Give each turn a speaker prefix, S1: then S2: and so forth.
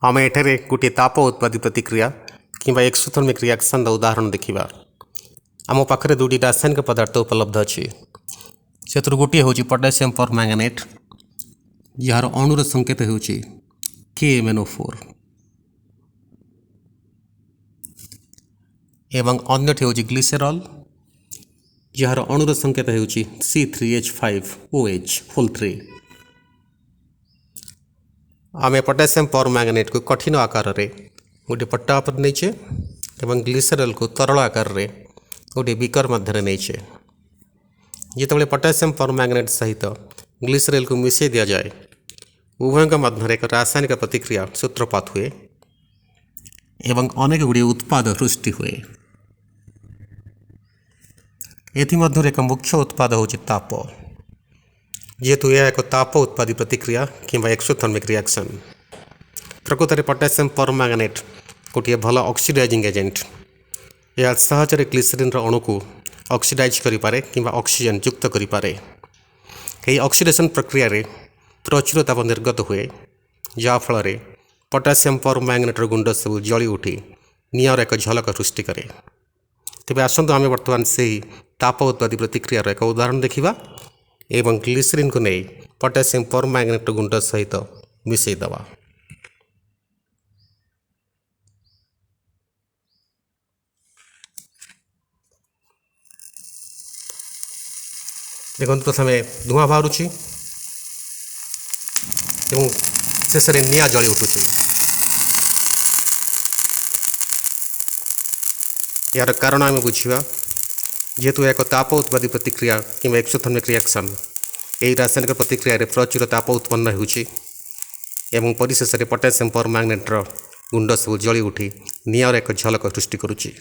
S1: आम एठारे गोटे ताप उत्पादी प्रतिक्रिया किंवा एक्सोथर्मिक रिएक्शन उदाहरण देखा। आम पाखे दुटी रासायनिक पदार्थ उपलब्ध अच्छी से गोटे हूँ पोटासियम परमैंगनेट जार अणुर संकेत हो KMnO4 एवं अन्यटी हूँ ग्लिसेरॉल जार अणुर संकेत हो C3H5OH फुल 3। आम पोटासियम परमैंगनेट को कठिन आकार रे गोटे पट्टा पर नहींचे एवं ग्लिसेरॉल को तरल आकार रे गोटे बीकर मध्य नहींचे। जिते पोटासियम परमैंगनेट सहित ग्लिसेरॉल को मिसई दि जाए उभयों मध्य एक रासायनिक प्रतिक्रिया सूत्रपात हुए एवं अनेक गुड़िए उत्पाद सृष्टि हुए। एमध्य एक मुख्य उत्पाद हूँ ताप जेहेतु यह एक ताप उत्पादी प्रतिक्रिया किंवा एक्सोथर्मिक रिएक्शन। प्रकृत में पोटासियम परमैंगनेट गोटे भल ऑक्सीडाइजिंग एजेंट। यह सहजरे ग्लिसरीन अणु को ऑक्सीडाइज करें कि ऑक्सीजन युक्त करें। यही ऑक्सीडेशन प्रक्रिया रे प्रचुर ताप निर्गत हुए जाफल पोटासियम परमैंगनेटर गुंड सब जली उठी निआर एक झलक सृष्टि करे। तेज आसतु आम बर्तमान से ही ताप उत्पादी प्रतिक्रियार एक उदाहरण देखा एवं ग्लिसरीन को नहीं पोटासियम परमैंगनेटर गुंड सहित मिसईदवा। देखो प्रथम धूआं बाहर शेष में निआ जली उठुची। यार कारण आम बुझा जेहेतु एक ताप उत्पादी प्रतिक्रिया कि एक्सोथर्मिक रिएक्शन यही रासायनिक प्रतिक्रिया प्रचुर ताप उत्पन्न होउछि एवं परिशेष पोटासियम परमैंगनेटर गुंड सब जली उठी निआर एक झलक सृष्टि करुछि।